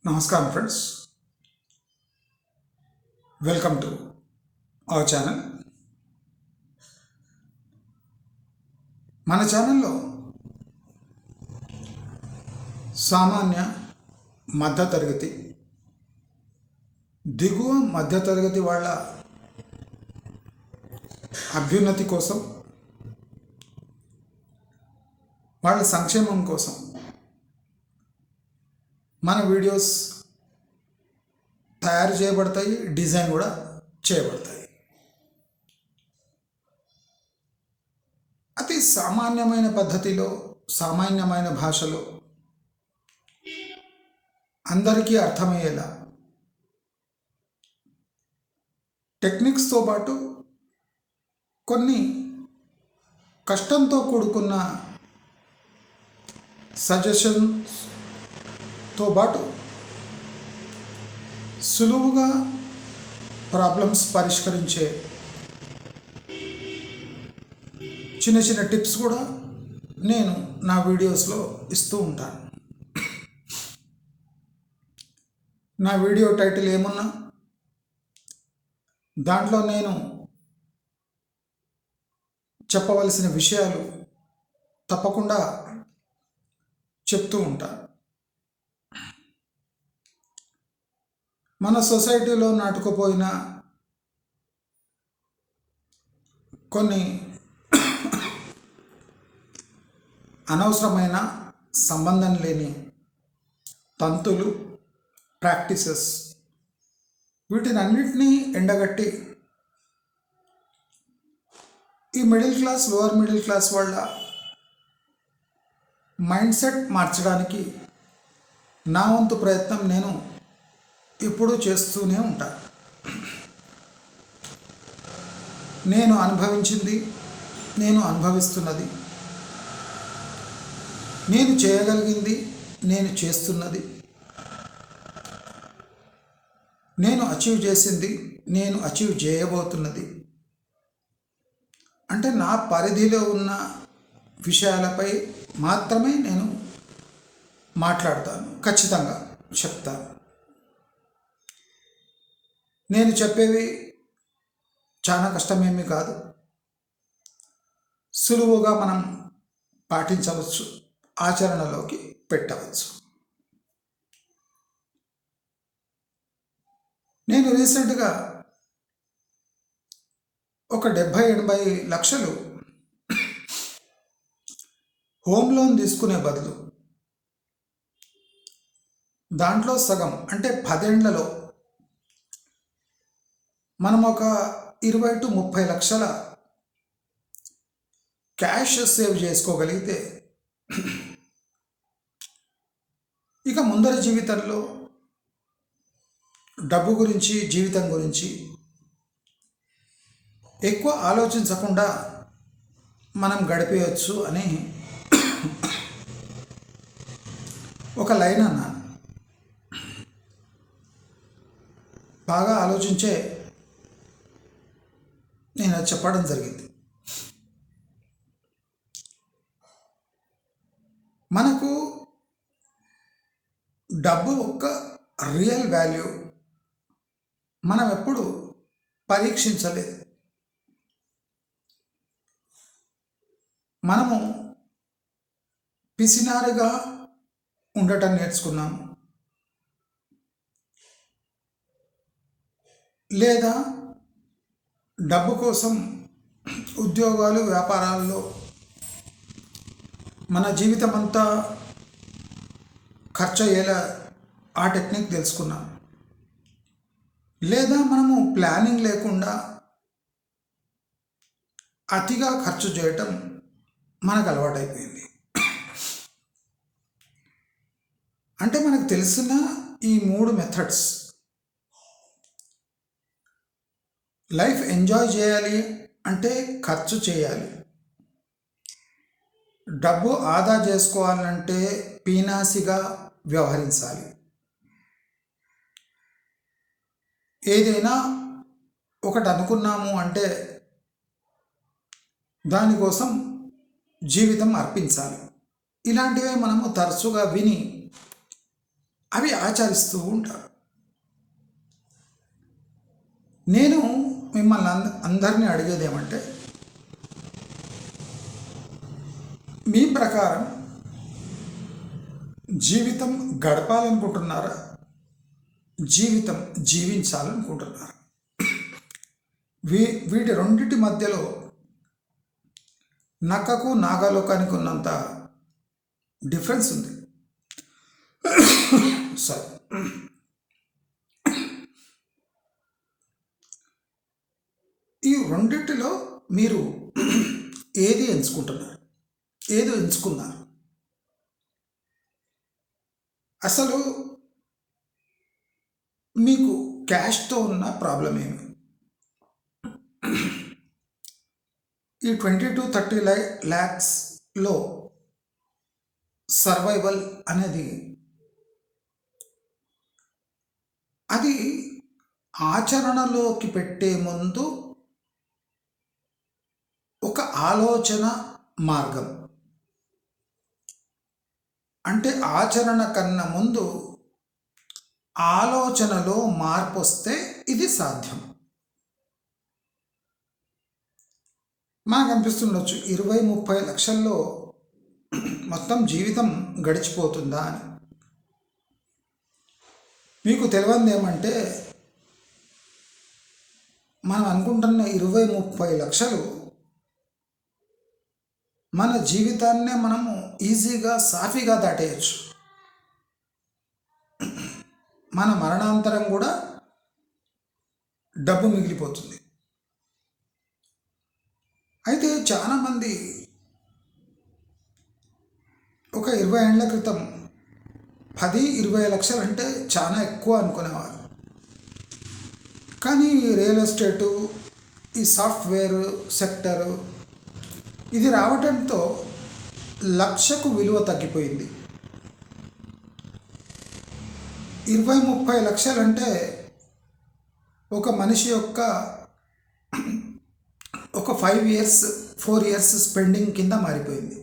నమస్కారం friends, welcome to our channel. మన ఛానల్లో సామాన్య మధ్యతరగతి, దిగువ మధ్యతరగతి వాళ్ళ అభ్యున్నతి కోసం, వాళ్ళ సంక్షేమం కోసం మన వీడియోస్ తయారు చేయబడతాయి, డిజైన్ కూడా చేయబడతాయి. అతి సామాన్యమైన పద్ధతిలో, సామాన్యమైన భాషలో అందరికీ అర్థమయ్యేలా టెక్నిక్స్తో పాటు కొన్ని కష్టంతో కూడుకున్న సజెషన్స్తో పాటు సులువుగా ప్రాబ్లమ్స్ పరిష్కరించే చిన్న చిన్న టిప్స్ కూడా నేను నా వీడియోస్లో ఇస్తూ ఉంటాను. నా వీడియో టైటిల్ ఏమున్నా దాంట్లో నేను చెప్పవలసిన విషయాలు తప్పకుండా చెప్తూ ఉంటాను. మన సొసైటీలో నాటుకుపోయిన కొన్ని అనవసరమైన, సంబంధం లేని తంతులు, ప్రాక్టీసెస్, వీటిని అన్నిటినీ ఎండగట్టి ఈ middle class, lower middle class వాళ్ళ మైండ్ సెట్ మార్చడానికి నా వంతు ప్రయత్నం నేను ఇప్పుడు చేస్తూనే ఉంటాను. నేను అనుభవించింది, నేను అనుభవిస్తున్నది, నేను చేయగలిగింది, నేను చేస్తున్నది, నేను అచీవ్ చేసింది, నేను అచీవ్ చేయబోతున్నది, అంటే నా పరిధిలో ఉన్న విషయాలపై మాత్రమే నేను మాట్లాడతాను, ఖచ్చితంగా చెప్తాను. నేను చెప్పేవి చాలా కష్టమేమీ కాదు, సులువుగా మనం పాటించవచ్చు, ఆచరణలోకి పెట్టవచ్చు. నేను రీసెంట్గా ఒక 70-80 లక్షలు హోమ్ లోన్ తీసుకునే బదులు దాంట్లో సగం అంటే 10 ఏళ్లలో మనం ఒక 20-30 లక్షల క్యాష్ సేవ్ చేసుకోగలిగితే ఇక ముందరి జీవితంలో డబ్బు గురించి, జీవితం గురించి ఎక్కువ ఆలోచించకుండా మనం గడిపేయచ్చు అని ఒక లైన్ అన్నాను. బాగా ఆలోచించే నేను అది చెప్పడం జరిగింది. మనకు డబ్బు ఒక రియల్ వాల్యూ మనం ఎప్పుడు పరీక్షించలేదు. మనము పిసినారుగా ఉండటం నేర్చుకున్నాము, లేదా డబ్బు కోసం ఉద్యోగాలు, వ్యాపారాల్లో మన జీవితం అంతా ఖర్చు అయ్యేలా ఆ టెక్నిక్ తెలుసుకున్నాం, లేదా మనము ప్లానింగ్ లేకుండా అతిగా ఖర్చు చేయటం మనకు అలవాటైపోయింది. అంటే మనకు తెలిసిన ఈ 3 మెథడ్స్, లైఫ్ ఎంజాయ్ చేయాలి అంటే ఖర్చు చేయాలి, డబ్బు ఆదా చేసుకోవాలంటే పీనాసిగా వ్యవహరించాలి, ఏదైనా ఒకటి అనుకున్నాము అంటే దానికోసం జీవితం అర్పించాలి. ఇలాంటివే మనము తరచుగా విని అవి ఆచరిస్తూ ఉంటారు. నేను మిమ్మల్ని అందరినీ అడిగేది ఏమంటే, మీ ప్రకారం జీవితం గడపాలనుకుంటున్నారా, జీవితం జీవించాలనుకుంటున్నారా? వీటి రెండింటి మధ్యలో నక్కకు నాగలోకానికి ఉన్నంత డిఫరెన్స్ ఉంది. సారీ. ఈ రెండింటిలో మీరు ఏది ఎంచుకుంటున్నారు, ఏది ఎంచుకున్నారు? అసలు మీకు క్యాష్తో ఉన్న ప్రాబ్లం ఏమి? ఈ 20 to 30 lakhsలో సర్వైవల్ అనేది అది ఆచరణలోకి పెట్టే ముందు ఒక ఆలోచన మార్గం. అంటే ఆచరణ కన్నా ముందు ఆలోచనలో మార్పు వస్తే ఇది సాధ్యం. మనకు అనిపిస్తుండొచ్చు 20-30 లక్షల్లో మొత్తం జీవితం గడిచిపోతుందా అని. మీకు తెలియంది ఏమంటే, మనం అనుకుంటున్న 20-30 లక్షలు మన జీవితాన్నే మనము ఈజీగా సాఫీగా దాటేయచ్చు. మన మరణాంతరం కూడా డబ్బు మిగిలిపోతుంది. అయితే చాలామంది ఒక 20 ఏళ్ల క్రితం 10-20 లక్షలు అంటే చాలా ఎక్కువ అనుకునేవారు. కానీ రియల్ ఎస్టేటు, ఈ సాఫ్ట్వేర్ సెక్టరు ఇది రావడంతో లక్షకు విలువ తగ్గిపోయింది. 20-30 లక్షలు అంటే ఒక మనిషి యొక్క ఒక 4 years స్పెండింగ్ కింద మారిపోయింది.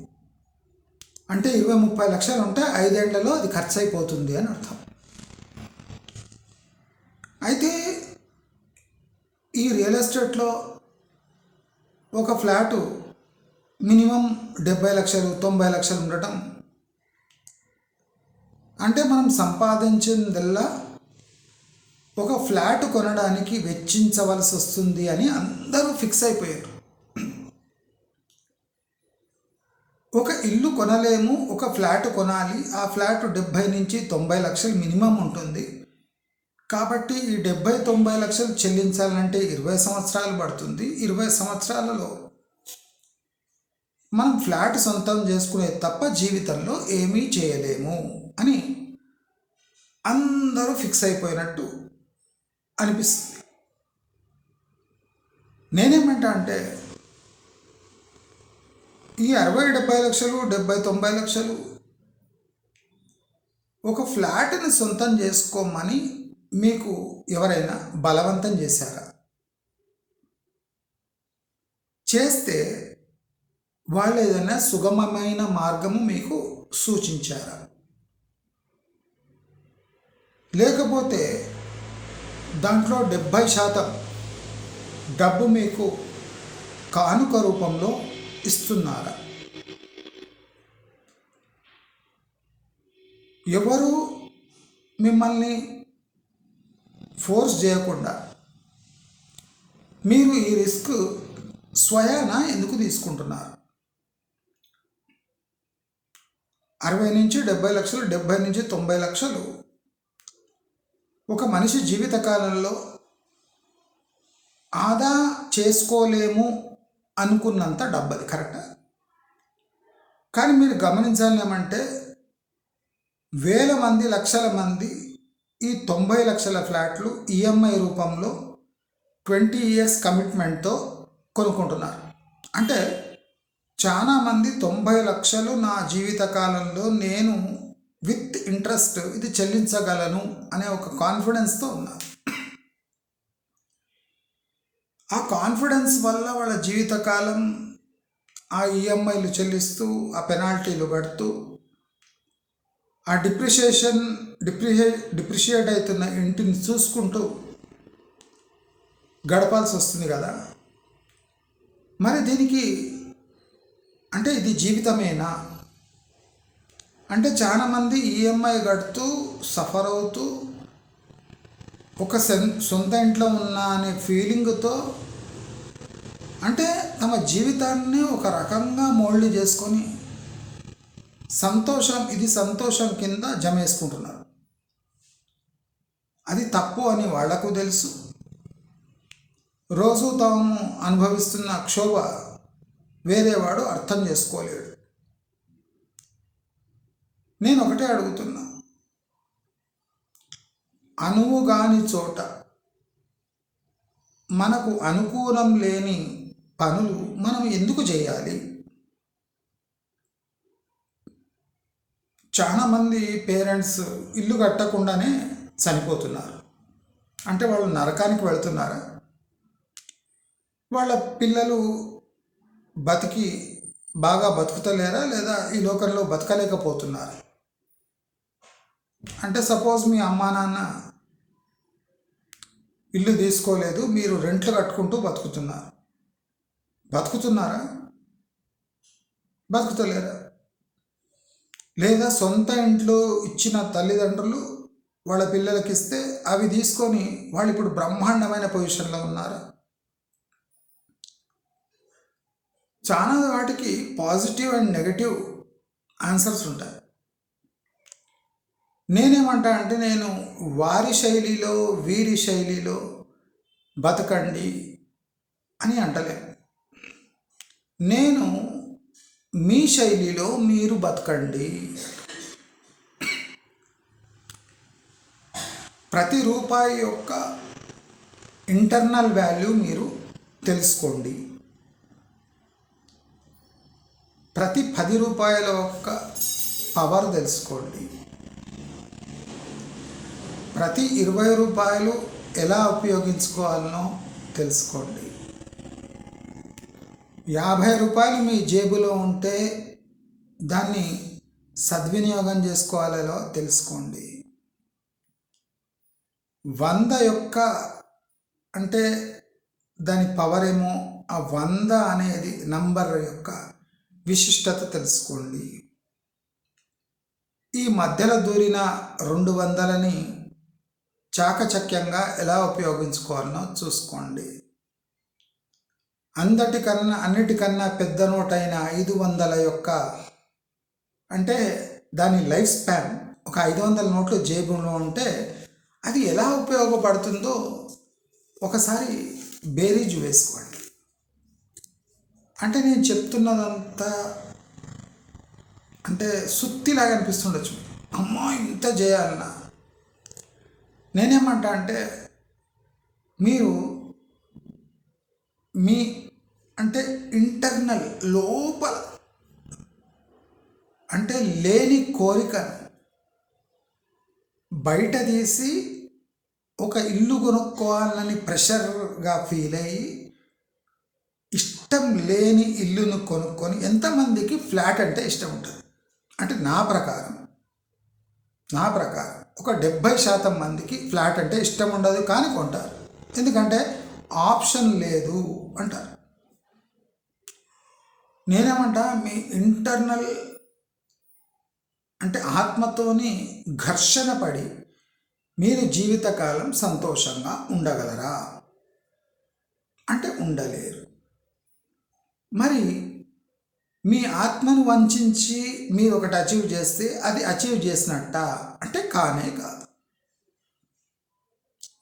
అంటే 20-30 లక్షలు ఉంటే 5 ఏళ్లలో అది ఖర్చు అయిపోతుంది అని అర్థం. అయితే ఈ రియల్ ఎస్టేట్లో ఒక ఫ్లాటు మినిమం 70 లక్షలు 90 లక్షలు ఉండటం అంటే మనం సంపాదించిందల్లా ఒక ఫ్లాట్ కొనడానికి వెచ్చించవలసి వస్తుంది అని అందరూ ఫిక్స్ అయిపోయారు. ఒక ఇల్లు కొనలేము, ఒక ఫ్లాట్ కొనాలి, ఆ ఫ్లాట్ 70-90 లక్షలు మినిమం ఉంటుంది. కాబట్టి ఈ 70-90 లక్షలు చెల్లించాలంటే 20 సంవత్సరాలు పడుతుంది. 20 సంవత్సరాలలో మనం ఫ్లాట్ సొంతం చేసుకునే తప్ప జీవితంలో ఏమీ చేయలేము అని అందరూ ఫిక్స్ అయిపోయినట్టు అనిపిస్తుంది. నేనేమంటా అంటే, ఈ 60-70 లక్షలు 70-90 లక్షలు ఒక ఫ్లాట్ని సొంతం చేసుకోమని మీకు ఎవరైనా బలవంతం చేశారా? చేస్తే వాళ్ళు ఏదైనా సుగమమైన మార్గము మీకు సూచించారా? లేకపోతే దాంట్లో 70% డబ్బు మీకు కానుక రూపంలో ఇస్తున్నారా? ఎవరు మిమ్మల్ని ఫోర్స్ చేయకుండా మీరు ఈ రిస్క్ స్వయాన ఎందుకు తీసుకుంటున్నారు? 60-70 లక్షలు 70-90 లక్షలు ఒక మనిషి జీవితకాలంలో ఆదా చేసుకోలేము అనుకున్నంత డబ్బు, అది కరెక్టా? కానీ మీరు గమనించాలి ఏమంటే, వేల మంది లక్షల మంది ఈ 90 లక్షల ఫ్లాట్లు ఈఎంఐ రూపంలో 20 years కమిట్మెంట్తో కొనుక్కుంటున్నారు. అంటే చాలామంది 90 లక్షలు నా జీవితకాలంలో నేను విత్ ఇంట్రెస్ట్ ఇది చెల్లించగలను అనే ఒక కాన్ఫిడెన్స్తో ఉన్నారు. ఆ కాన్ఫిడెన్స్ వల్ల వాళ్ళ జీవితకాలం ఆ ఈఎంఐలు చెల్లిస్తూ, ఆ పెనాల్టీలు కడుతూ, ఆ డిప్రిషియేషన్ డిప్రిషియేట్ అవుతున్న ఇంటిని చూసుకుంటూ గడపాల్సి వస్తుంది కదా. మరి దీనికి అంటే ఇది జీవితమేనా అంటే చాలామంది ఈఎంఐ కడుతూ సఫర్ అవుతూ ఒక సొంత ఇంట్లో ఉన్న అనే ఫీలింగ్తో అంటే తమ జీవితాన్ని ఒక రకంగా మోల్డ్ చేసుకొని ఇది సంతోషం కింద జమేసుకుంటున్నారు. అది తప్పు అని వాళ్లకు తెలుసు. రోజు తాము అనుభవిస్తున్న క్షోభ వేరేవాడు అర్థం చేసుకోలేడు. నేను ఒకటే అడుగుతున్నా, అనువు కాని చోట మనకు అనుకూలం లేని పనులు మనం ఎందుకు చేయాలి? చాలామంది పేరెంట్స్ ఇల్లు కట్టకుండానే చనిపోతున్నారు. అంటే వాళ్ళు నరకానికి వెళ్తున్నారా? వాళ్ళ పిల్లలు బాగా బతుకుతలేరా లేదా ఈ లోకంలో బతకలేకపోతున్నారా? అంటే సపోజ్ మీ అమ్మా నాన్న ఇల్లు తీసుకోలేదు, మీరు రెంట్లు కట్టుకుంటూ బతుకుతున్నారా? బతుకుతలేరా? లేదా సొంత ఇంట్లో ఇచ్చిన తల్లిదండ్రులు వాళ్ళ పిల్లలకి ఇస్తే అవి తీసుకొని వాళ్ళు ఇప్పుడు బ్రహ్మాండమైన పొజిషన్లో ఉన్నారా? చాలా వాటికి పాజిటివ్ అండ్ నెగటివ్ ఆన్సర్స్ ఉంటాయి. నేనేమంటా అంటే నేను వారి శైలిలో వీరి శైలిలో బతకండి అని అంటలేను. నేను మీ శైలిలో మీరు బతకండి. ప్రతి రూపాయి యొక్క ఇంటర్నల్ వాల్యూ మీరు తెలుసుకోండి. ప్రతి 10 రూపాయల యొక్క పవర్ తెలుసుకోండి. ప్రతి 20 రూపాయలు ఎలా ఉపయోగించుకోవాలనో తెలుసుకోండి. 50 రూపాయలు మీ జేబులో ఉంటే దాన్ని సద్వినియోగం చేసుకోవాలో తెలుసుకోండి. 100 యొక్క అంటే దాని పవర్ ఏమో, ఆ 100 అనేది నంబర్ యొక్క విశిష్టత తెలుసుకోండి. ఈ మధ్యలో దూరిన 200ని చాకచక్యంగా ఎలా ఉపయోగించుకోవాలనో చూసుకోండి. అన్నిటికన్నా పెద్ద నోటైన 500 యొక్క అంటే దాని లైఫ్ స్పాన్ ఒక 500 నోట్లు జేబులో ఉంటే అది ఎలా ఉపయోగపడుతుందో ఒకసారి బేరీజు వేసుకోండి. అంటే నేను చెప్తున్నదంతా అంటే సుత్తిలాగా అనిపిస్తుండొచ్చు, అమ్మా ఇంత చేయాలన్నా. నేనేమంటా అంటే మీరు మీ అంటే ఇంటర్నల్ లోపల అంటే లేని కోరికను బయట తీసి ఒక ఇల్లు కొనుక్కోవాలని ప్రెషర్గా ఫీల్ అయ్యి ఇష్టం లేని ఇల్లును కొనుక్కొని, ఎంతమందికి ఫ్లాట్ అంటే ఇష్టం ఉంటుంది అంటే నా ప్రకారం ఒక 70% మందికి ఫ్లాట్ అంటే ఇష్టం ఉండదు, కానీ కొంటారు. ఎందుకంటే ఆప్షన్ లేదు అంటారు. నేనేమంటా మీ ఇంటర్నల్ అంటే ఆత్మతోని ఘర్షణ పడి మీరు జీవితకాలం సంతోషంగా ఉండగలరా అంటే ఉండలేరు. మరి మీ ఆత్మను వంచి మీరు ఒకటి అచీవ్ చేస్తే అది అచీవ్ చేసినట్ట అంటే కానే కాదు.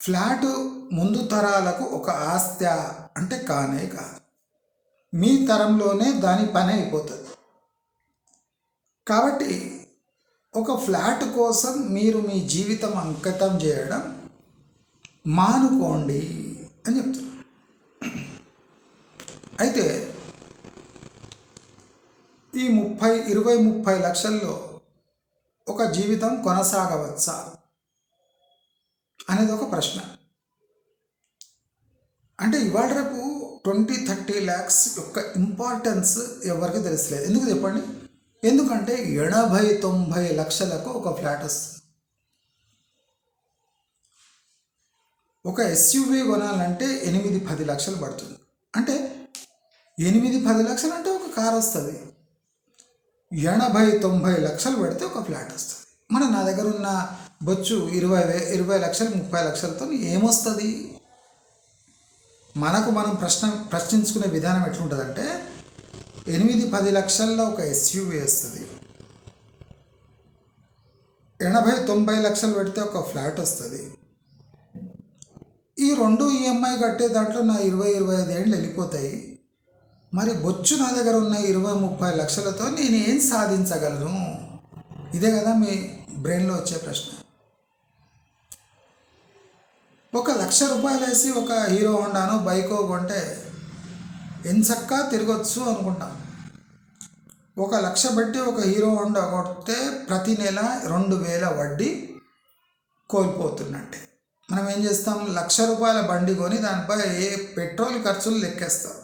ఫ్లాటు ముందు తరాలకు ఒక ఆస్తి అంటే కానే కాదు. మీ తరంలోనే దాని పని అయిపోతుంది. కాబట్టి ఒక ఫ్లాట్ కోసం మీరు మీ జీవితం అంకితం చేయడం మానుకోండి అని చెప్తున్నారు. అయితే ఈ 20-30 లక్షల్లో ఒక జీవితం కొనసాగవచ్చా అనేది ఒక ప్రశ్న. అంటే ఇవాళ రేపు 20-30 lakhs యొక్క ఇంపార్టెన్స్ ఎవరికి తెలుసలేదు. ఎందుకు చెప్పండి? ఎందుకంటే 80-90 లక్షలకు ఒక ఫ్లాట్ వస్తుంది. ఒక ఎస్యూవీ కొనాలంటే 8-10 లక్షలు పడుతుంది. అంటే 8-10 లక్షలు అంటే ఒక కారు వస్తుంది. 80-90 లక్షలు పెడితే ఒక ఫ్లాట్ వస్తుంది. నా దగ్గర ఉన్న బొచ్చు 20 లక్షలు 30 లక్షలతో ఏమొస్తుంది? మనకు మనం ప్రశ్నించుకునే విధానం ఎట్లుంటుందంటే 8-10 లక్షల్లో ఒక ఎస్యూవీ వస్తుంది, 80-90 లక్షలు పెడితే ఒక ఫ్లాట్ వస్తుంది. ఈ రెండు ఈఎంఐ కట్టే దాంట్లో నా 20-25 ఏళ్ళు వెళ్ళిపోతాయి. మరి బొచ్చు నా దగ్గర ఉన్న 20-30 లక్షలతో నేను ఏం సాధించగలను? ఇదే కదా మీ బ్రెయిన్లో వచ్చే ప్రశ్న. 1,00,000 రూపాయలు వేసి ఒక హీరో హోండానో బైకో కొంటే ఎంచక్కా తిరగొచ్చు అనుకుంటాం. 1,00,000 పెట్టి ఒక హీరో హోండా కొడితే ప్రతి నెల 2,000 వడ్డీ కోల్పోతున్నట్టే. మనం ఏం చేస్తాం? 1,00,000 రూపాయల బండి కొని దానిపై పెట్రోల్ ఖర్చులు లెక్కేస్తాం.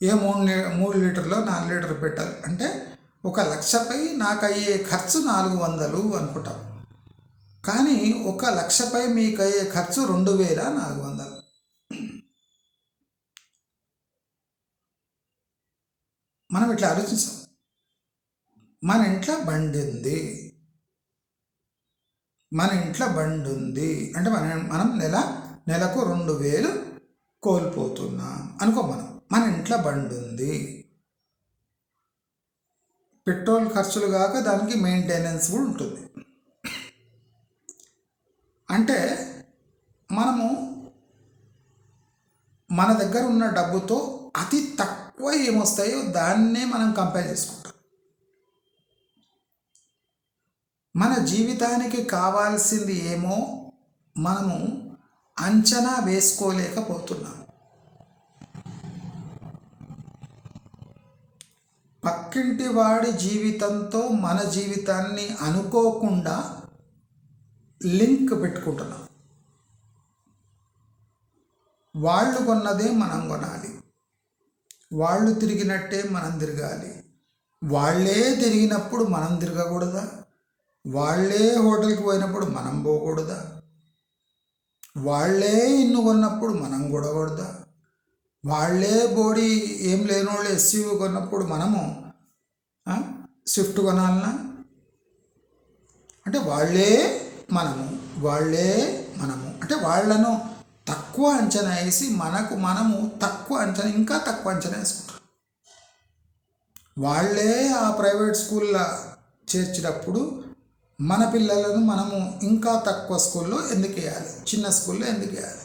3 లీటర్లో 4 లీటర్లు పెట్టాలి అంటే 1,00,000పై నాకు అయ్యే ఖర్చు 400 అనుకుంటాం. కానీ 1,00,000పై మీకు అయ్యే ఖర్చు 2,400. మనం ఇట్లా ఆలోచిస్తాం. మన ఇంట్లో బండి ఉంది అంటే మనం నెలకు 2,000 కోల్పోతున్నాం అనుకో. మన ఇంట్లో బండి ఉంది, పెట్రోల్ ఖర్చులు కాక దానికి మెయింటెనెన్స్ కూడా ఉంటుంది. అంటే మనము మన దగ్గర ఉన్న డబ్బుతో అతి తక్కువ ఏమొస్తాయో దాన్నే మనం కంపేర్ చేసుకుంటాం. మన జీవితానికి కావాల్సింది ఏమో మనము అంచనా వేసుకోలేకపోతున్నాం. పక్కింటి వాడి జీవితంతో మన జీవితాన్ని అనుకోకుండా లింక్ పెట్టుకుంటున్నాం. వాళ్ళు కొన్నదే మనం కొనాలి, వాళ్ళు తిరిగినట్టే మనం తిరగాలి. వాళ్ళే తిరిగినప్పుడు మనం తిరగకూడదా? వాళ్ళే హోటల్కి పోయినప్పుడు మనం పోకూడదా? వాళ్ళే ఇల్లు కొన్నప్పుడు మనం కొనకూడదా? వాళ్ళే బోడీ ఏం లేనోళ్ళు ఎస్యూవీ కొన్నప్పుడు మనము స్విఫ్ట్ కొనాలన్నా? అంటే వాళ్ళే మనము అంటే వాళ్ళను తక్కువ అంచనా వేసి మనము తక్కువ అంచనా, ఇంకా తక్కువ అంచనా వేసుకుంటాం. వాళ్ళే ఆ ప్రైవేట్ స్కూల్లో చేర్చినప్పుడు మన పిల్లలను మనము ఇంకా తక్కువ స్కూల్లో ఎందుకు వేయాలి, చిన్న స్కూల్లో ఎందుకు వేయాలి?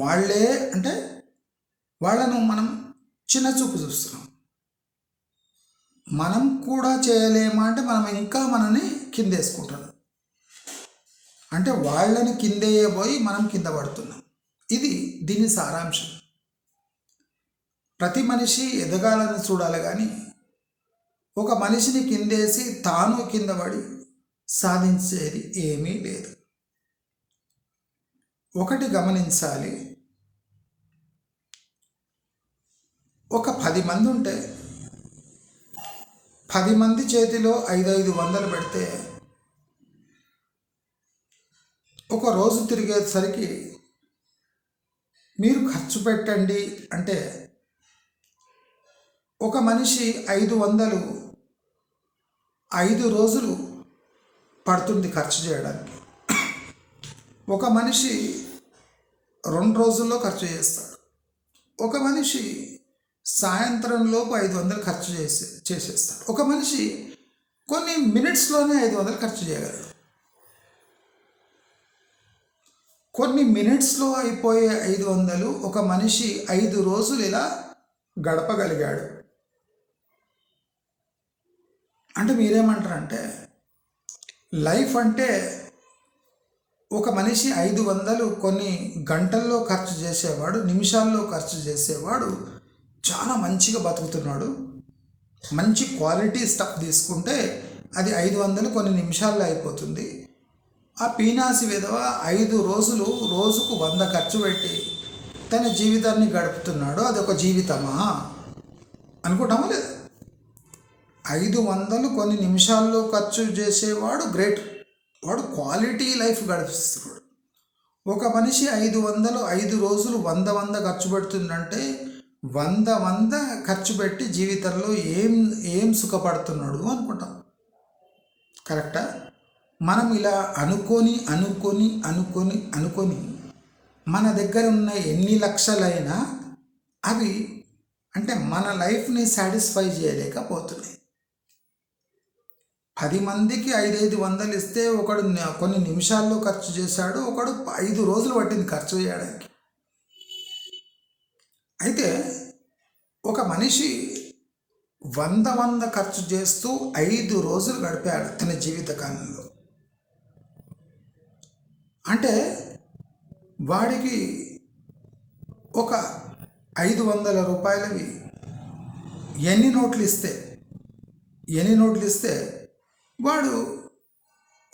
వాళ్ళే అంటే వాళ్ళను మనం చిన్న చూపు చూస్తున్నాం. మనం కూడా చేయలేమా అంటే మనం ఇంకా మనని కిందేసుకుంటున్నాం. అంటే వాళ్ళని కిందేయబోయి మనం కింద పడుతున్నాం. దీని సారాంశం. ప్రతి మనిషి ఎదగాలని చూడాలి, కానీ ఒక మనిషిని కిందేసి తాను కింద పడి సాధించేది ఏమీ లేదు. ఒకటి గమనించాలి, ఒక 10 మంది ఉంటే 10 మంది చేతిలో 500 పెడితే ఒక రోజు తిరిగేసరికి మీరు ఖర్చు పెట్టండి అంటే ఒక మనిషి 500 5 రోజులు పడుతుంది ఖర్చు చేయడానికి. ఒక మనిషి 2 రోజుల్లో ఖర్చు చేస్తాడు. ఒక మనిషి సాయంత్రంలోపు 500 ఖర్చు చేసేస్తాడు. ఒక మనిషి కొన్ని మినిట్స్లోనే 500 ఖర్చు చేయగలడు. కొన్ని మినిట్స్లో అయిపోయే 500 ఒక మనిషి 5 రోజులు ఇలా గడపగలిగాడు. అంటే మీరేమంటారంటే లైఫ్ అంటే ఒక మనిషి 500 కొన్ని గంటల్లో ఖర్చు చేసేవాడు, నిమిషాల్లో ఖర్చు చేసేవాడు చాలా మంచిగా బతుకుతున్నాడు. మంచి క్వాలిటీ స్టఫ్ తీసుకుంటే అది 500 కొన్ని నిమిషాల్లో అయిపోతుంది. ఆ పీనాసి విధవ 5 రోజులు రోజుకు 100 ఖర్చు పెట్టి తన జీవితాన్ని గడుపుతున్నాడు. అదొక జీవితమా అనుకుంటామా లేదా? 500 కొన్ని నిమిషాల్లో ఖర్చు చేసేవాడు గ్రేట్, వాడు క్వాలిటీ లైఫ్ గడిపిస్తున్నాడు. ఒక మనిషి 500 5 రోజులు 100 ఖర్చు పెడుతుందంటే 100 ఖర్చు పెట్టి జీవితంలో ఏం సుఖపడుతున్నాడు అనుకుంటాం. కరెక్టా? మనం ఇలా అనుకొని అనుకొని అనుకొని అనుకొని మన దగ్గర ఉన్న ఎన్ని లక్షలైనా అవి అంటే మన లైఫ్ని సాటిస్ఫై చేయలేకపోతున్నాయి. 10 మందికి 500 ఇస్తే ఒకడు కొన్ని నిమిషాల్లో ఖర్చు చేశాడు, ఒకడు 5 రోజులు పట్టింది ఖర్చు చేయడానికి. అయితే ఒక మనిషి 100 ఖర్చు చేస్తూ 5 రోజులు గడిపాడు తన జీవితకాలంలో. అంటే వాడికి ఒక 500 రూపాయలవి ఎన్ని నోట్లు ఇస్తే వాడు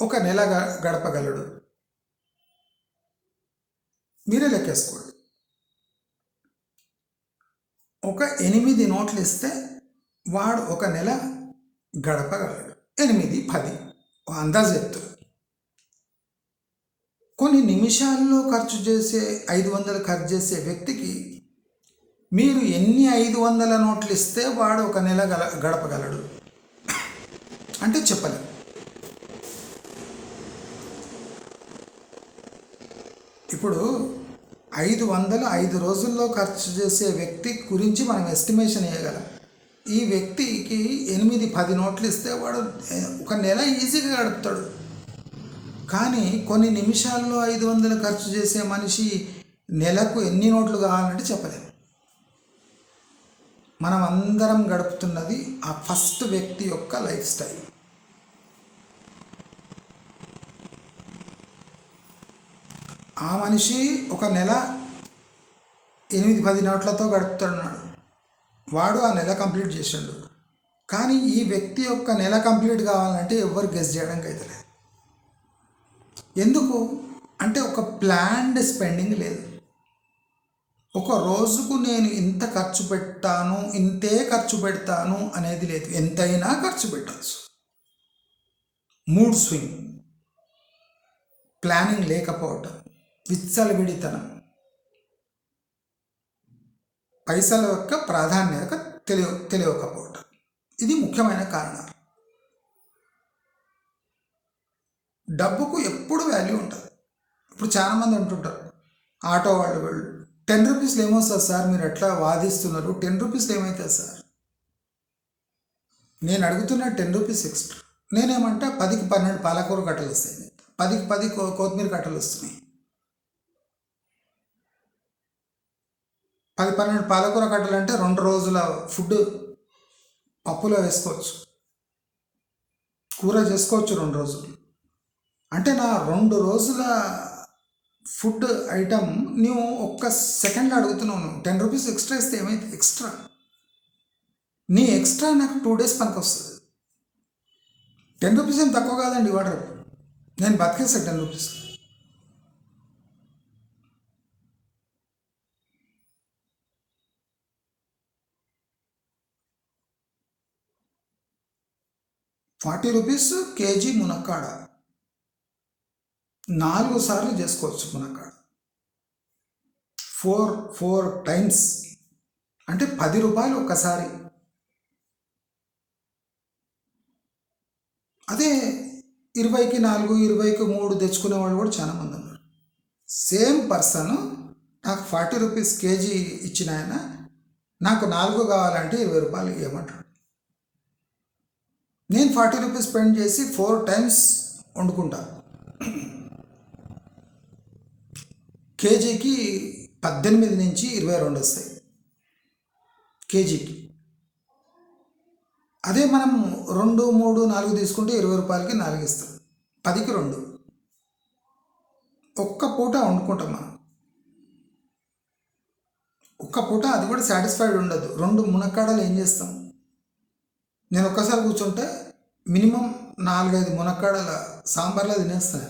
ఒక నెల గడపగలడు? మీరే లెక్కేసుకోండి. ఒక 8 నోట్లు ఇస్తే వాడు ఒక నెల గడపగలడు. 8, 10 అందాజు చెప్తారు. కొన్ని నిమిషాల్లో 500 ఖర్చు చేసే వ్యక్తికి మీరు ఎన్ని 500 నోట్లు ఇస్తే వాడు ఒక నెల గడపగలడు అంటే చెప్పలేం. ఇప్పుడు 500 5 రోజుల్లో ఖర్చు చేసే వ్యక్తి గురించి మనం ఎస్టిమేషన్ వేయగలం. ఈ వ్యక్తికి 8, 10 నోట్లు ఇస్తే వాడు ఒక నెల ఈజీగా గడుపుతాడు. కానీ కొన్ని నిమిషాల్లో 500 ఖర్చు చేసే మనిషి నెలకు ఎన్ని నోట్లు కావాలంటే చెప్పలేము. మనం అందరం గడుపుతున్నది ఆ ఫస్ట్ వ్యక్తి యొక్క లైఫ్ స్టైల్. ఆ మనిషి ఒక నెల 8, 10 నోట్లతో గడుపుతున్నాడు, వాడు ఆ నెల కంప్లీట్ చేసాడు. కానీ ఈ వ్యక్తి యొక్క నెల కంప్లీట్ కావాలంటే ఎవరు గెస్ చేయడానికి అయితే లేదు. ఎందుకు అంటే ఒక ప్లాన్డ్ స్పెండింగ్ లేదు. ఒక రోజుకు నేను ఇంత ఖర్చు పెట్టాను, ఇంతే ఖర్చు పెడతాను అనేది లేదు. ఎంతైనా ఖర్చు పెట్టచ్చు. మూడ్ స్వింగ్, ప్లానింగ్ లేకపోవటం, విచ్చలవిడితనం, పైసల యొక్క ప్రాధాన్యత తెలియకపోవటం, ఇది ముఖ్యమైన కారణాలు. డబ్బుకు ఎప్పుడు వాల్యూ ఉంటుంది. ఇప్పుడు చాలామంది అంటుంటారు, ఆటో వాళ్ళు 10 రూపీస్లో ఏమొస్తుంది సార్, మీరు ఎట్లా వాదిస్తున్నారు, 10 రూపీస్లో ఏమవుతుంది సార్? నేను అడుగుతున్న 10 రూపీస్ ఎక్స్ట్రా. నేనేమంటా 10కి 12 పాలకూర కట్టలు వస్తాయి, 10కి 10 కొత్తిమీర కట్టలు వస్తున్నాయి. 10, 12 పాలకూర కట్టలు అంటే 2 రోజుల ఫుడ్ పప్పులో వేసుకోవచ్చు, కూర చేసుకోవచ్చు 2 రోజులు. అంటే నా 2 రోజుల ఫుడ్ ఐటమ్ నువ్వు ఒక్క సెకండ్లో అడుగుతున్నావు. 10 రూపీస్ ఎక్స్ట్రా ఇస్తే ఏమైతే ఎక్స్ట్రా, నీ ఎక్స్ట్రా నాకు 2 డేస్ పనికి వస్తుంది. 10 రూపీస్ ఏం తక్కువ కాదండి వాటర్, నేను బతికేస్తాను 10 రూపీస్. ₹40 కేజీ మునక్కాడ 4 సార్లు చేసుకోవచ్చు. మునక్కాడ 4 టైమ్స్ అంటే ₹10 ఒక్కసారి. అదే 20కి 4, 20కి 3 తెచ్చుకునే వాళ్ళు కూడా చాలామంది ఉన్నారు. సేమ్ పర్సన్ నాకు ₹40 కేజీ ఇచ్చిన ఆయన నాకు 4 కావాలంటే ₹20 ఇవ్వమంటాడు. నేను ₹40 స్పెండ్ చేసి 4 టైమ్స్ వండుకుంటా. కేజీకి 18 నుంచి 22 వస్తాయి కేజీకి. అదే మనం 2, 3, 4 తీసుకుంటే ₹20కి 4 ఇస్తాం, 10కి 2. ఒక్క పూట వండుకుంటాం మనం. ఒక్క పూట అది కూడా సాటిస్ఫైడ్ ఉండదు. 2 మునక్కాడలు ఏం చేస్తాం? నేను ఒక్కసారి కూర్చుంటే మినిమం 4-5 మునక్కాడల సాంబార్లో తినేస్తాను.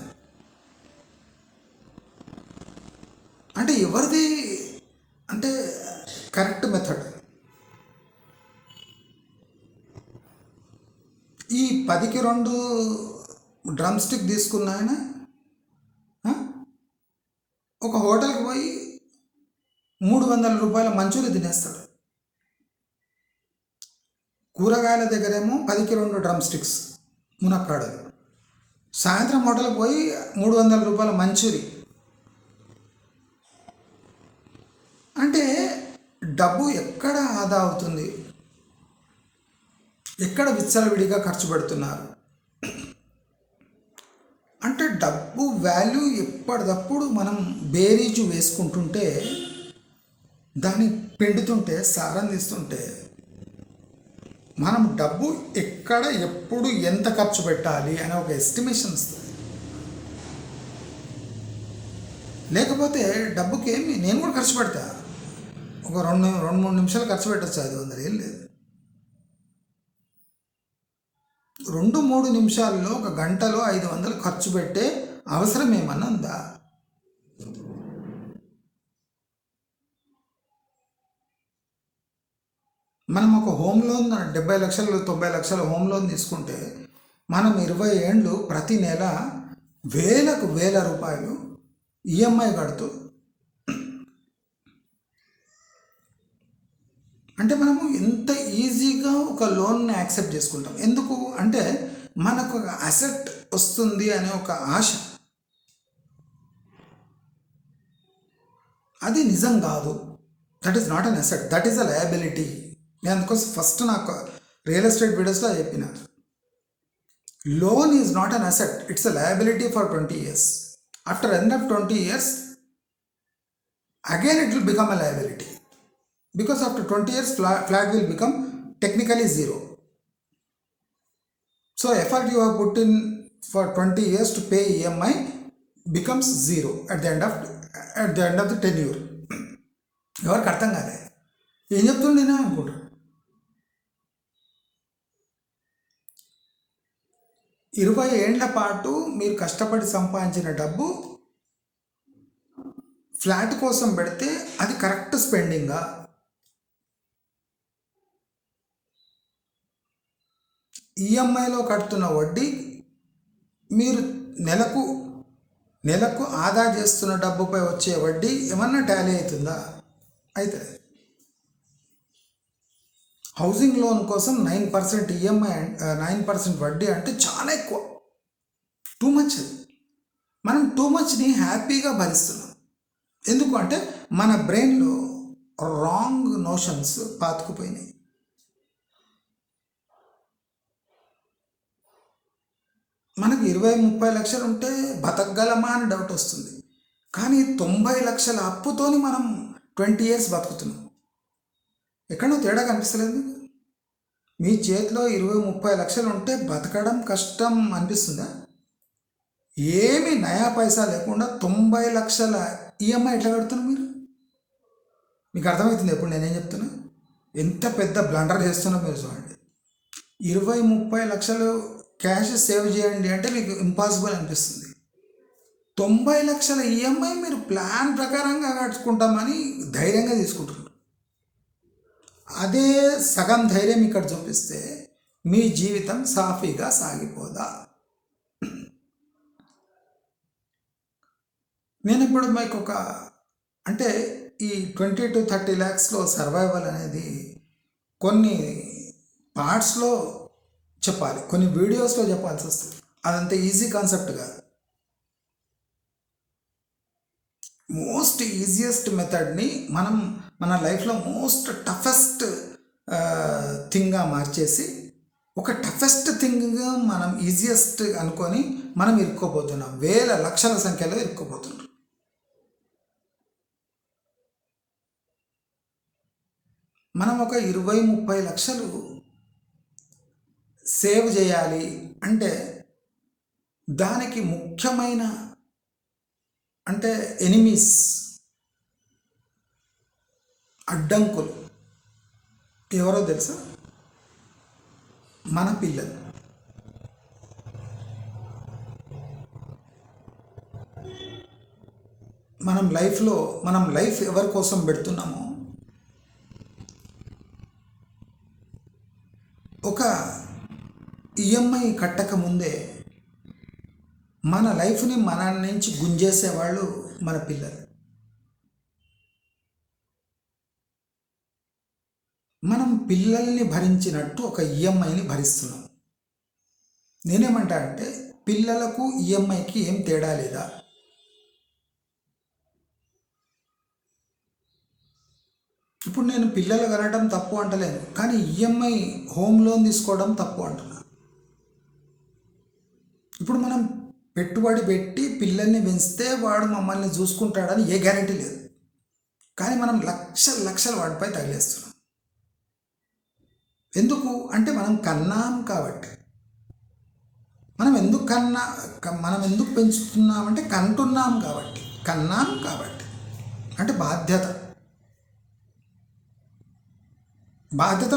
అంటే ఎవరిది అంటే కరెక్ట్ మెథడ్? ఈ 10కి 2 డ్రమ్ స్టిక్ తీసుకున్న ఆయన ఒక హోటల్కి పోయి 300 రూపాయల మంచూరి తినేస్తాడు. కూరగాయల దగ్గరేమో 10కి 2 డ్రమ్ స్టిక్స్ మునక్కాడలు. సాయంత్రం హోటల్కి పోయి 300 రూపాయల మంచూరి. అంటే డబ్బు ఎక్కడ ఆదా అవుతుంది, ఎక్కడ విచ్చలవిడిగా ఖర్చు పెడుతున్నారు అంటే డబ్బు వాల్యూ ఎప్పటికప్పుడు మనం బేరీజు వేసుకుంటుంటే, దాన్ని పిండుతుంటే, సారం తీస్తుంటే మనం డబ్బు ఎక్కడ ఎప్పుడు ఎంత ఖర్చు పెట్టాలి అనే ఒక ఎస్టిమేషన్ వస్తుంది. లేకపోతే డబ్బుకి ఏమి నేను కూడా ఖర్చు పెడతా, ఒక 2-3 నిమిషాలు ఖర్చు పెట్టచ్చు, 500 ఏం లేదు. 2-3 నిమిషాల్లో ఒక గంటలో 500 ఖర్చు పెట్టే అవసరం ఏమన్నా ఉందా? మనం ఒక హోమ్ లోన్ 70 లక్షలు 90 లక్షల హోమ్ లోన్ తీసుకుంటే మనం 20 ఏళ్ళు ప్రతి నెల వేలకు వేల రూపాయలు ఈఎంఐ కడుతూ, అంటే మనము ఎంత ఈజీగా ఒక లోన్ని యాక్సెప్ట్ చేసుకుంటాం. ఎందుకు అంటే మనకు ఒక అసెట్ వస్తుంది అనే ఒక ఆశ. అది నిజం కాదు. That is not an asset, that is a liability. నేను అందుకోసం ఫస్ట్ నాకు రియల్ ఎస్టేట్ వీడియోస్లో చెప్పిన, loan is not an asset, it's a liability for 20 years. After end of 20 years again it will become a liability, because after 20 years flat will become technically zero. So effort you have put in for 20 years to pay EMI becomes zero at the end of the tenure. ఎవరికి అర్థం కాలే, ఏం చెప్తుండేనా అనుకుంటా. 20 ఏళ్ల పాటు మీరు కష్టపడి సంపాదించిన డబ్బు ఫ్లాట్ కోసం పెడితే అది కరెక్ట్ స్పెండింగా? ఈఎంఐలో కడుతున్న వడ్డీ మీరు నెలకు ఆదా చేస్తున్న డబ్బుపై వచ్చే వడ్డీ ఏమన్నా టాలీ అవుతుందా? అయితే హౌసింగ్ లోన్ కోసం 9% ఈఎంఐ, 9% వడ్డీ అంటే చాలా ఎక్కువ, టూ మచ్. మనం టూ మచ్ని హ్యాపీగా భరిస్తున్నాం. ఎందుకు అంటే మన బ్రెయిన్లో రాంగ్ నోషన్స్ పాతుకుపోయినాయి. మనకు 20-30 లక్షలు ఉంటే బతకగలమా అని డౌట్ వస్తుంది. కానీ 90 లక్షల అప్పుతోని మనం 20 years బతుకుతున్నాం. ఎక్కడో తేడా కనిపిస్తలేదు. మీ చేతిలో 20-30 లక్షలు ఉంటే బతకడం కష్టం అనిపిస్తుందా? ఏమి నయా పైసా లేకుండా 90 లక్షల ఈఎంఐ ఎట్లా కడుతున్నారు మీరు? మీకు అర్థమవుతుంది ఎప్పుడు నేనేం చెప్తున్నా, ఎంత పెద్ద బ్లండర్ చేస్తున్నా మీరు చూడండి. 20-30 లక్షలు క్యాష్ సేవ్ చేయండి అంటే మీకు ఇంపాసిబుల్ అనిపిస్తుంది. 90 లక్షల ఈఎంఐ మీరు ప్లాన్ ప్రకారంగా కట్టుకుంటామని ధైర్యంగా తీసుకుంటున్నారు. అదే సగం ధైర్యం ఇక్కడ చూపిస్తే మీ జీవితం సాఫీగా సాగిపోదా? నేను ఇప్పుడు మీకు అంటే ఈ 20-30 lakhsలో సర్వైవల్ అనేది కొన్ని పార్ట్స్లో చెప్పాలి, కొన్ని వీడియోస్లో చెప్పాల్సి వస్తుంది. అదంత ఈజీ కాన్సెప్ట్ కాదు. మోస్ట్ ఈజియెస్ట్ మెథడ్ని మనం మన లైఫ్లో మోస్ట్ టఫెస్ట్ థింగ్గా మార్చేసి, ఒక టఫెస్ట్ థింగ్గా మనం ఈజియెస్ట్ అనుకొని మనం ఇరుక్కోపోతున్నాం. వేల లక్షల సంఖ్యలో ఇరుక్కోపోతున్నాం. మనం ఒక 20-30 లక్షలు సేవ్ చేయాలి అంటే దానికి ముఖ్యమైన అంటే ఎనిమీస్, అడ్డంకులు ఎవరో తెలుసా? మన పిల్లలు. మనం లైఫ్ ఎవరి కోసం పెడుతున్నామో, ఒక ఈఎంఐ కట్టక ముందే మన లైఫ్ని మన నుంచి గుంజేసేవాళ్ళు మన పిల్లలు. మనం పిల్లల్ని భరించినట్టు ఒక ఈఎంఐని భరిస్తున్నాం. నేనేమంటా అంటే పిల్లలకు ఈఎంఐకి ఏం తేడా లేదా? ఇప్పుడు నేను పిల్లలు కనడం తప్పు అంటలేను, కానీ ఈఎంఐ హోమ్ లోన్ తీసుకోవడం తప్పు అంటున్నా. ఇప్పుడు మనం పెట్టుబడి పెట్టి పిల్లల్ని పెంచితే వాడు మమ్మల్ని చూసుకుంటాడని ఏ గ్యారంటీ లేదు, కానీ మనం లక్షల లక్షలు వాడిపై తగిలేస్తున్నాం. ఎందుకు అంటే మనం కన్నాం కాబట్టి. మనం ఎందుకు పెంచుతున్నామంటే కంటున్నాం కాబట్టి, కన్నాం కాబట్టి. అంటే బాధ్యత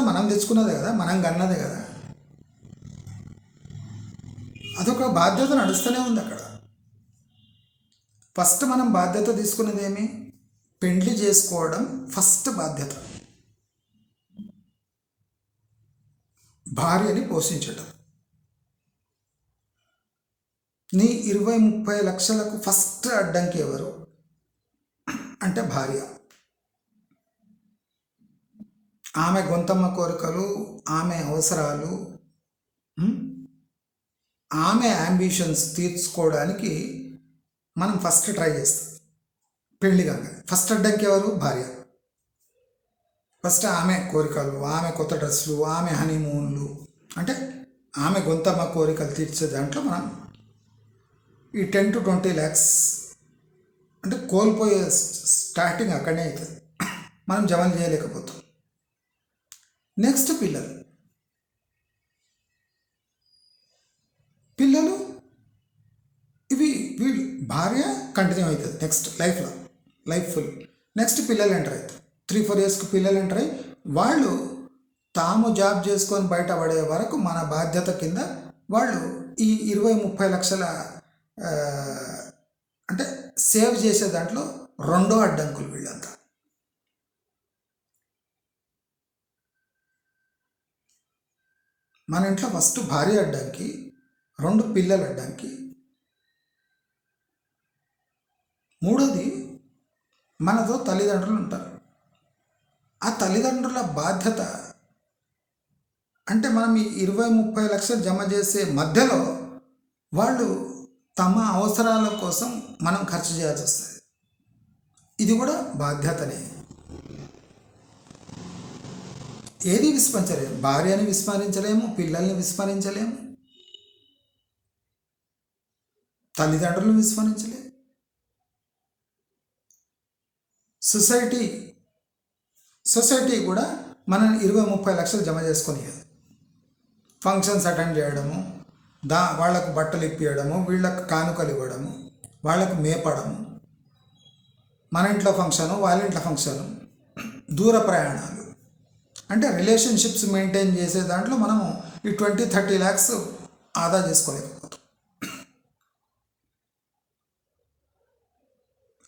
మనం తెచ్చుకున్నదే కదా, మనం కన్నదే కదా. అదొక బాధ్యత నడుస్తూనే ఉంది అక్కడ. ఫస్ట్ మనం బాధ్యత తీసుకునేది ఏమి? పెండ్లి చేసుకోవడం ఫస్ట్ బాధ్యత. భార్యని పోషించడం. నీ 20-30 లక్షలకు ఫస్ట్ అడ్డంకి ఎవరు అంటే భార్య. ఆమె గొంతమ్మ కోరికలు, ఆమె అవసరాలు, ఆమె యాంబిషన్స్ తీర్చుకోవడానికి మనం ఫస్ట్ ట్రై చేస్తాం. పెళ్ళి కాక ఫస్ట్ అడ్డంకి ఎవరు? భార్య. ఫస్ట్ ఆమె కోరికలు, ఆమె కొత్త డ్రెస్సులు, ఆమె హనీమూన్లు, అంటే ఆమె గొంతమ్మ కోరికలు తీర్చే దాంట్లో మనం ఈ 10 to 20 lakhs అంటే కోల్పోయే స్టార్టింగ్ అక్కడనే అవుతుంది. మనం జమ చేయలేకపోతాం. నెక్స్ట్ పిల్లలు వీళ్ళు భార్య కంటిన్యూ అవుతుంది నెక్స్ట్ లైఫ్ ఫుల్. నెక్స్ట్ పిల్లలు ఎంటర్ అవుతారు. 3-4 yearsకి పిల్లలు ఎంటర్ అయ్యి వాళ్ళు తాము జాబ్ చేసుకొని బయటపడే వరకు మన బాధ్యత కింద వాళ్ళు ఈ 20-30 లక్షల అంటే సేవ్ చేసే దాంట్లో రెండో అడ్డంకులు వీళ్ళంతా. మన ఇంట్లో ఫస్ట్ భార్య అడ్డంకి, 2 పిల్లలు అడ్డంకి, 3వది మనతో తల్లిదండ్రులు ఉంటారు. ఆ తల్లిదండ్రుల బాధ్యత అంటే మనం ఈ 20-30 లక్షలు జమ చేసే మధ్యలో వాళ్ళు తమ అవసరాల కోసం మనం ఖర్చు చేయాల్సి వస్తుంది. ఇది కూడా బాధ్యతనే. ఏది విస్మరించలేము. భార్యని విస్మరించలేము, పిల్లల్ని విస్మరించలేము, తల్లిదండ్రులను విస్మరించలేము. సొసైటీ కూడా మనం 20-30 లక్షలు జమ చేసుకొని ఫంక్షన్స్ అటెండ్ చేయడము, వాళ్లకు బట్టలు ఇప్పించడము, వీళ్ళకు కానుకలు ఇవ్వడము, వాళ్ళకు మేపడము, మన ఇంట్లో ఫంక్షను, వాళ్ళ ఇంట్లో ఫంక్షను, దూర ప్రయాణాలు, అంటే రిలేషన్షిప్స్ మెయింటైన్ చేసే దాంట్లో మనము ఈ 20-30 lakhs ఆదా చేసుకోలేకపోతాం.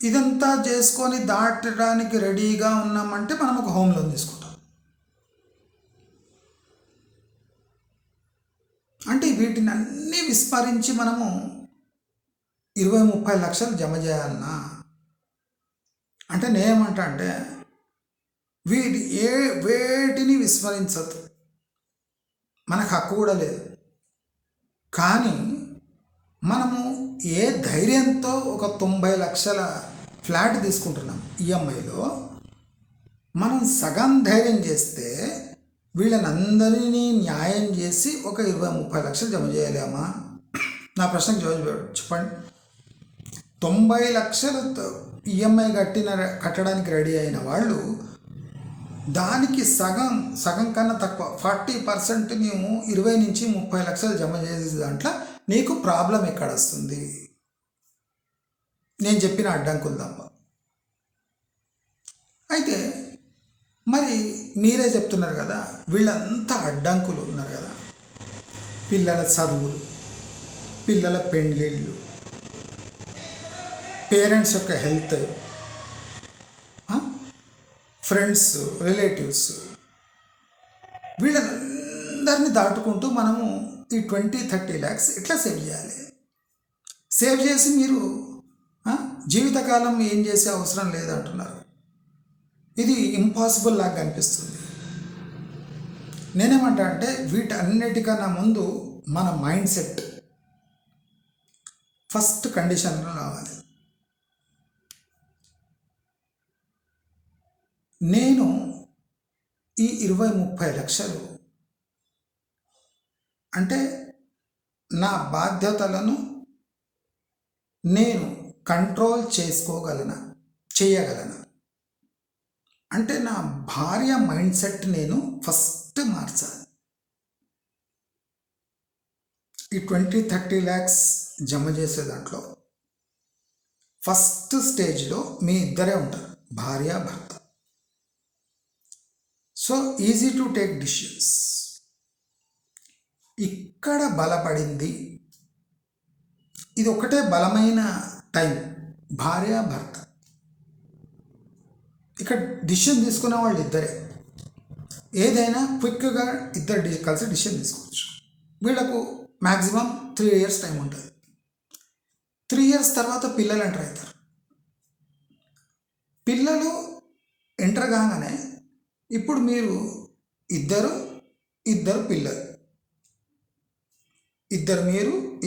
ఇదంతా చేసుకొని దాటడానికి రెడీగా ఉన్నామంటే మనం ఒక హోమ్ లోన్ తీసుకుంటాం. అంటే వీటిని అన్నీ విస్మరించి మనము 20-30 లక్షలు జమ చేయాలన్నా అంటే నేనేమంటా అంటే వేటిని విస్మరించదు, మనకు హక్కు కూడా లేదు. కానీ మనము ఏ ధైర్యంతో ఒక 90 లక్షల ఫ్లాట్ తీసుకుంటున్నాం ఈఎంఐలో, మనం సగం ధైర్యం చేస్తే వీళ్ళని అందరినీ న్యాయం చేసి ఒక 20-30 లక్షలు జమ చేయలేమా? నా ప్రశ్నకు జవాబు చెప్పండి. 90 లక్షలు ఈఎంఐ కట్టడానికి రెడీ అయిన వాళ్ళు దానికి సగం కన్నా తక్కువ 40% నీవు 20-30 లక్షలు జమ చేసే దాంట్లో నీకు ప్రాబ్లం ఎక్కడ వస్తుంది? నేను చెప్పిన అడ్డంకులు తప్ప. అయితే మరి మీరే చెప్తున్నారు కదా, వీళ్ళంతా అడ్డంకులు ఉన్నారు కదా, పిల్లల చదువులు, పిల్లల పెండ్లిళ్ళు, పేరెంట్స్ యొక్క హెల్త్, ఫ్రెండ్స్, రిలేటివ్స్, వీళ్ళందరినీ దాటుకుంటూ మనము ఈ 20-30 ల్యాక్స్ ఎట్లా సేవ్ చేయాలి? సేవ్ చేసి మీరు జీవితకాలం ఏం చేసే అవసరం లేదంటున్నారు. ఇది ఇంపాసిబుల్ లాగా అనిపిస్తుంది. నేనేమంటా అంటే వీటన్నిటికన్నా ముందు మన మైండ్ సెట్ ఫస్ట్ కండిషన్లో రావాలి. నేను ఈ 20-30 లక్షలు అంటే నా బాధ్యతలను నేను కంట్రోల్ చేయగలనా అంటే నా భార్య మైండ్ సెట్ నేను ఫస్ట్ మార్చాలి. ఈ 20-30 ల్యాక్స్ జమ చేసే దాంట్లో ఫస్ట్ స్టేజ్లో మీ ఇద్దరే ఉంటారు, భార్య భర్త. So easy to take decisions. ఇక్కడ బలపడింది, ఇది ఒకటే బలమైన టైం, భార్య భర్త. ఇక్కడ డిసిషన్ తీసుకునే వాళ్ళు ఇద్దరే. ఏదైనా క్విక్గా ఇద్దరు కలిసి డిసిషన్ తీసుకోవచ్చు. వీళ్ళకు మ్యాక్సిమం 3 years టైం ఉంటుంది. 3 years తర్వాత పిల్లలు ఎంటర్ అవుతారు. పిల్లలు ఎంటర్ కాగానే ఇప్పుడు మీరు ఇద్దరు పిల్లలు,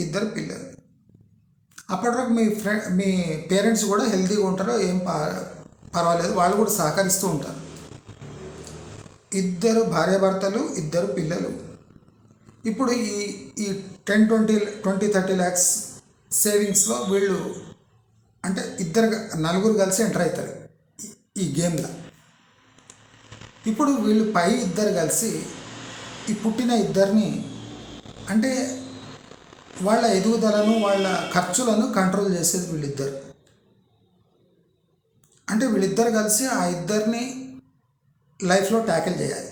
ఇద్దరు పిల్లలు. అప్పటి వరకు మీ పేరెంట్స్ కూడా హెల్తీగా ఉంటారో ఏం పర్వాలేదు, వాళ్ళు కూడా సహకరిస్తూ ఉంటారు. ఇద్దరు భార్యాభర్తలు, ఇద్దరు పిల్లలు. ఇప్పుడు ఈ 10-20-30 ల్యాక్స్ సేవింగ్స్లో వీళ్ళు అంటే నలుగురు కలిసి ఎంటర్ అవుతారు ఈ గేమ్లో. ఇప్పుడు వీళ్ళు పై ఇద్దరు కలిసి ఈ పుట్టిన ఇద్దరిని అంటే వాళ్ళ ఎదుగుదలను వాళ్ళ ఖర్చులను కంట్రోల్ చేసేది వీళ్ళిద్దరు. అంటే వీళ్ళిద్దరు కలిసి ఆ ఇద్దరిని లైఫ్లో ట్యాకిల్ చేయాలి.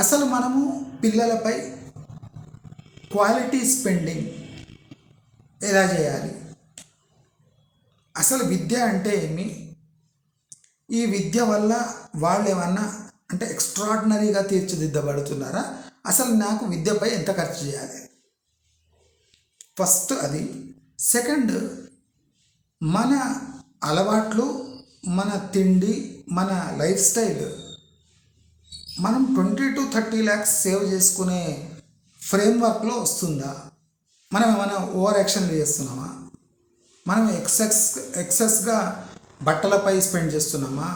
అసలు మనము పిల్లలపై క్వాలిటీ స్పెండింగ్ ఎలా చేయాలి, అసలు విద్య అంటే ఏమి, ఈ విద్య వల్ల వాళ్ళు ఏమన్నా అంటే ఎక్స్ట్రాడినరీగా తీర్చిదిద్దబడుతున్నారా, అసలు నాకు విద్యపై ఎంత ఖర్చు చేయాలి, ఫస్ట్ అది. సెకండ్, మన అలవాట్లు, మన తిండి, మన లైఫ్ స్టైల్ మనం 20-30 ల్యాక్స్ సేవ్ చేసుకునే ఫ్రేమ్వర్క్లో వస్తుందా? మనం ఏమైనా ఓవర్ యాక్షన్లు చేస్తున్నామా? మనం ఎక్సెస్గా బట్టలపై స్పెండ్ చేస్తున్నామా,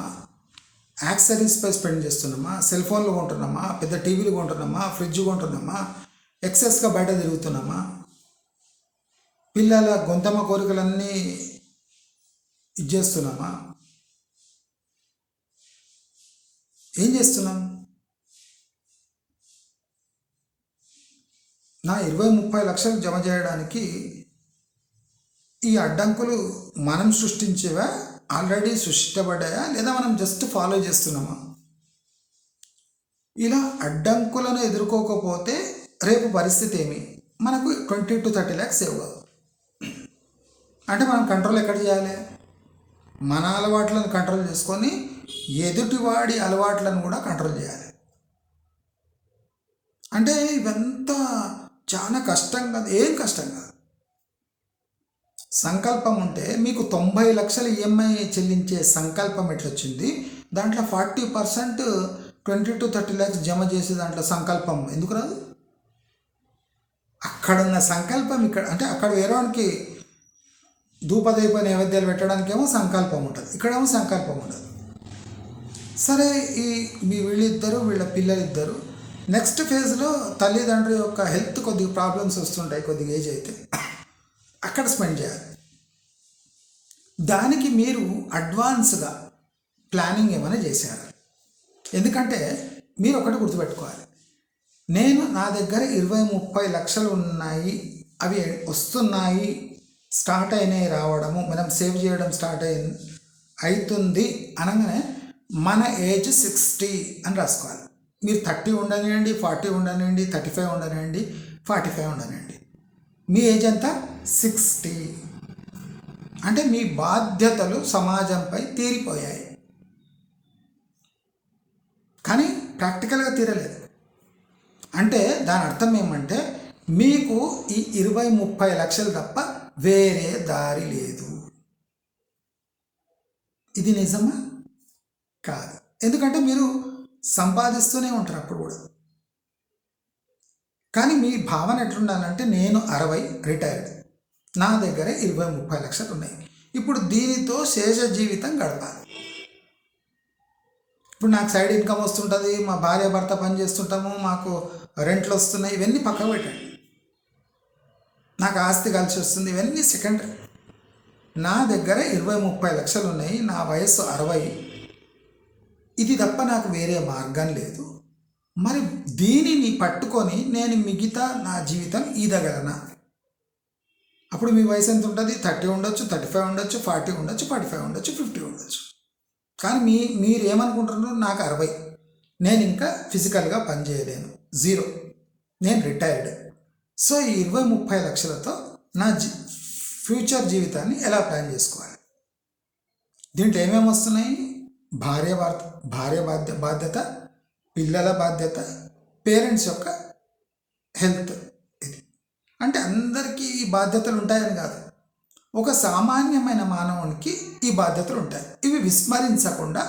యాక్సెసరీస్పై స్పెండ్ చేస్తున్నామా, సెల్ ఫోన్లు కొంటున్నామా, పెద్ద టీవీలు కొంటున్నామా, ఫ్రిడ్జ్ కొంటున్నామా, ఎక్సెస్గా బయట తిరుగుతున్నామా, పిల్లల గొంతమ్మ కోరికలన్నీ ఇచ్చేస్తున్నామా, ఏం చేస్తున్నాం? నా 20-30 లక్షలు జమ చేయడానికి ఈ అడ్డంకులు మనం సృష్టించేవా, ఆల్రెడీ సృష్టించబడ్డాయా, లేదా మనం జస్ట్ ఫాలో చేస్తున్నామా? ఇలా అడ్డంకులను ఎదుర్కోకపోతే రేపు పరిస్థితి ఏమి? మనకు 20-30 ల్యాక్స్ సేవ్ కావు. అంటే మనం కంట్రోల్ ఎక్కడ చేయాలి? మన అలవాట్లను కంట్రోల్ చేసుకొని ఎదుటివాడి అలవాట్లను కూడా కంట్రోల్ చేయాలి. అంటే ఇవంతా చాలా కష్టం కాదు, ఏం కష్టం కాదు. సంకల్పం ఉంటే మీకు 90 లక్షలు ఈఎంఐ చెల్లించే సంకల్పం ఎట్లొచ్చింది? దాంట్లో 40% 20-30 ల్యాక్స్ జమ చేసే దాంట్లో సంకల్పం ఎందుకు రాదు? అక్కడున్న సంకల్పం ఇక్కడ అంటే అక్కడ వేరేవానికి ధూపదీప నైవేద్యాలు పెట్టడానికేమో సంకల్పం ఉంటుంది, ఇక్కడేమో సంకల్పం ఉండదు. సరే, వీళ్ళ పిల్లలిద్దరు నెక్స్ట్ ఫేజ్లో తల్లిదండ్రుల యొక్క హెల్త్ కొద్దిగా ప్రాబ్లమ్స్ వస్తుంటాయి, కొద్దిగా ఏజ్ అయితే అక్కడ స్పెండ్ చేయాలి. దానికి మీరు అడ్వాన్స్గా ప్లానింగ్ ఏమైనా చేశారు? ఎందుకంటే మీరు ఒకటి గుర్తుపెట్టుకోవాలి, నా దగ్గర 20-30 లక్షలు ఉన్నాయి, అవి వస్తున్నాయి, స్టార్ట్ అయినాయి రావడము, మనం సేవ్ చేయడం అవుతుంది అనగానే మన ఏజ్ 60 అని రాసుకోవాలి. మీరు 30 ఉండనివ్వండి, 40 ఉండనివ్వండి, 35 ఉండనివ్వండి, 45 ఉండనివ్వండి, మీ ఏజ్ అంతా 60. అంటే మీ బాధ్యతలు సమాజంపై తీరిపోయాయి, కానీ ప్రాక్టికల్గా తీరలేదు. అంటే దాని అర్థం ఏమంటే మీకు ఈ 20-30 లక్షలు తప్ప వేరే దారి లేదు. ఇది నిజమా? కాదు. ఎందుకంటే మీరు సంపాదిస్తూనే ఉంటారు అప్పుడు కూడా. కానీ మీ భావన ఎట్లుండాలంటే నేను 60 రిటైర్డ్, నా దగ్గర 20-30 లక్షలు ఉన్నాయి, ఇప్పుడు దీనితో శేష జీవితం గడపాలి. ఇప్పుడు నాకు సైడ్ ఇన్కమ్ వస్తుంటుంది, మా భార్య భర్త పని చేస్తుంటాము, మాకు రెంట్లు వస్తున్నాయి, ఇవన్నీ పక్కకు పెట్టండి. నాకు ఆస్తి కలిసి వస్తుంది, ఇవన్నీ సెకండరీ. నా దగ్గర 20-30 లక్షలు ఉన్నాయి, నా వయస్సు 60, ఇది తప్ప నాకు వేరే మార్గం లేదు. మరి దీనిని పట్టుకొని నేను మిగతా నా జీవితం ఈదగలనా? అప్పుడు మీ వయసు ఎంత ఉంటుంది? 30 ఉండొచ్చు, 35 ఉండొచ్చు, 40 ఉండొచ్చు, 45 ఉండొచ్చు, 50 ఉండొచ్చు. కానీ మీరు ఏమనుకుంటున్నారు? నాకు 60, నేను ఇంకా ఫిజికల్గా పని చేయలేను, 0, నేను రిటైర్డ్. సో ఈ 20-30 లక్షలతో నా ఫ్యూచర్ జీవితాన్ని ఎలా ప్లాన్ చేసుకోవాలి? దీంట్లో ఏమేమి వస్తున్నాయి? భార్య బాధ్యత, పిల్లల బాధ్యత, పేరెంట్స్ యొక్క హెల్త్. ఇది అంటే అందరికీ ఈ బాధ్యతలు ఉంటాయని కాదు, ఒక సామాన్యమైన మానవునికి ఈ బాధ్యతలు ఉంటాయి. ఇవి విస్మరించకుండా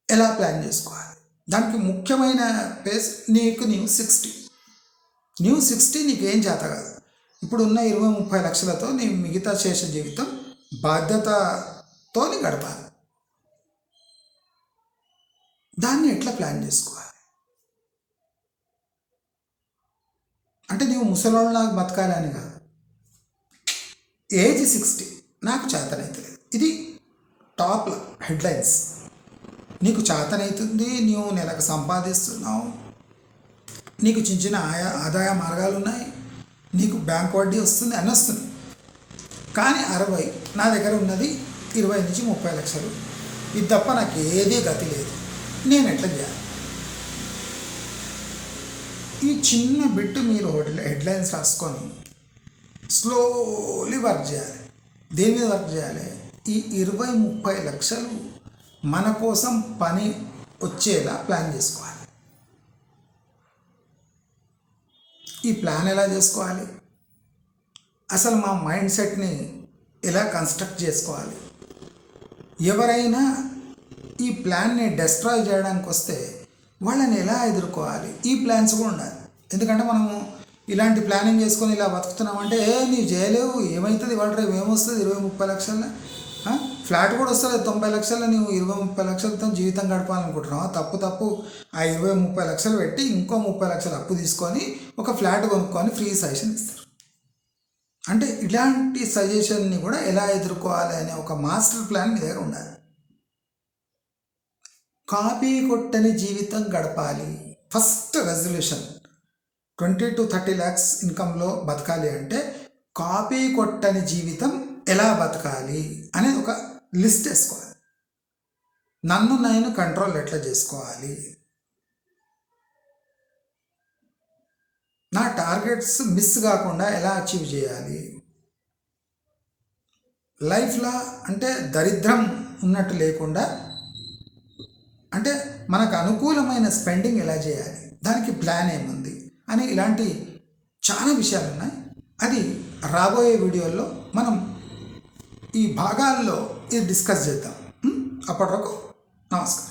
ఎలా ప్లాన్ చేసుకోవాలి? దానికి ముఖ్యమైన పేస్ న్యూ 60 నీకేం చేత కాదు. ఇప్పుడు ఉన్న 20-30 లక్షలతో నీ మిగతా శేష జీవితం బాధ్యతతో గడపాలి. దాన్ని ఎట్లా ప్లాన్ చేసుకోవాలి? అంటే నీవు ముసలోళ్ళలాగా బతకాలి అని కాదు. ఏజ్ 60, నాకు చేతనవుతుంది, ఇది టాప్ హెడ్లైన్స్. నీకు చేతనవుతుంది, నీవు నెలకు సంపాదిస్తున్నావు, నీకు చిన్న చిన్న ఆదాయ మార్గాలు ఉన్నాయి, నీకు బ్యాంక్ వడ్డీ వస్తుంది అని వస్తుంది. కానీ 60, నా దగ్గర ఉన్నది 20-30 లక్షలు, ఇది తప్ప నాకు ఏదీ గతి లేదు, నేను ఎట్లా చేయాలి? ఈ చిన్న బిట్టు మీరు హెడ్లైన్స్ రాసుకొని స్లోలీ వర్క్ చేయాలి. దేని మీద వర్క్ చేయాలి? ఈ 20-30 లక్షలు మన కోసం పని వచ్చేలా ప్లాన్ చేసుకోవాలి. ఈ ప్లాన్ ఎలా చేసుకోవాలి? అసలు మా మైండ్ సెట్ని ఎలా కన్స్ట్రక్ట్ చేసుకోవాలి? ఎవరైనా ఈ ప్లాన్ని డెస్ట్రాయ్ చేయడానికి వస్తే వాళ్ళని ఎలా ఎదుర్కోవాలి? ఈ ప్లాన్స్ కూడా ఉండాలి. ఎందుకంటే మనము ఇలాంటి ప్లానింగ్ చేసుకొని ఇలా బతుకుతున్నామంటే నీవు చేయలేవు, ఏమవుతుంది, వాళ్ళ రేపు ఏమొస్తుంది? 20-30 లక్షల ఫ్లాట్ కూడా వస్తుంది 90 లక్షల, నువ్వు 20-30 లక్షలతో జీవితం గడపాలనుకుంటున్నావు. తప్పు. ఆ 20-30 లక్షలు పెట్టి ఇంకో 30 లక్షలు అప్పు తీసుకొని ఒక ఫ్లాట్ కొనుక్కొని ఫ్రీ సజెషన్ ఇస్తారు. అంటే ఇలాంటి సజెషన్ని కూడా ఎలా ఎదుర్కోవాలి అనే ఒక మాస్టర్ ప్లాన్ మీ దగ్గర ఉండాలి. కాపీ కొట్టని జీవితం గడపాలి. ఫస్ట్ రెజల్యూషన్ 20-30 lakhs ఇన్కంలో బతకాలి అంటే కాపీ కొట్టని జీవితం ఎలా బతకాలి అనేది ఒక లిస్ట్ వేసుకోవాలి. నన్ను నేను కంట్రోల్ ఎట్లా చేసుకోవాలి, నా టార్గెట్స్ మిస్ కాకుండా ఎలా అచీవ్ చేయాలి, లైఫ్లో అంటే దరిద్రం ఉన్నట్టు లేకుండా అంటే మనకు అనుకూలమైన స్పెండింగ్ ఎలా చేయాలి, దానికి ప్లాన్ ఏముంది అని ఇలాంటి చాలా విషయాలు ఉన్నాయి. అది రాబోయే వీడియోల్లో మనం ఈ భాగాల్లో ఇది డిస్కస్ చేద్దాం. అప్పటి వరకు నమస్కారం.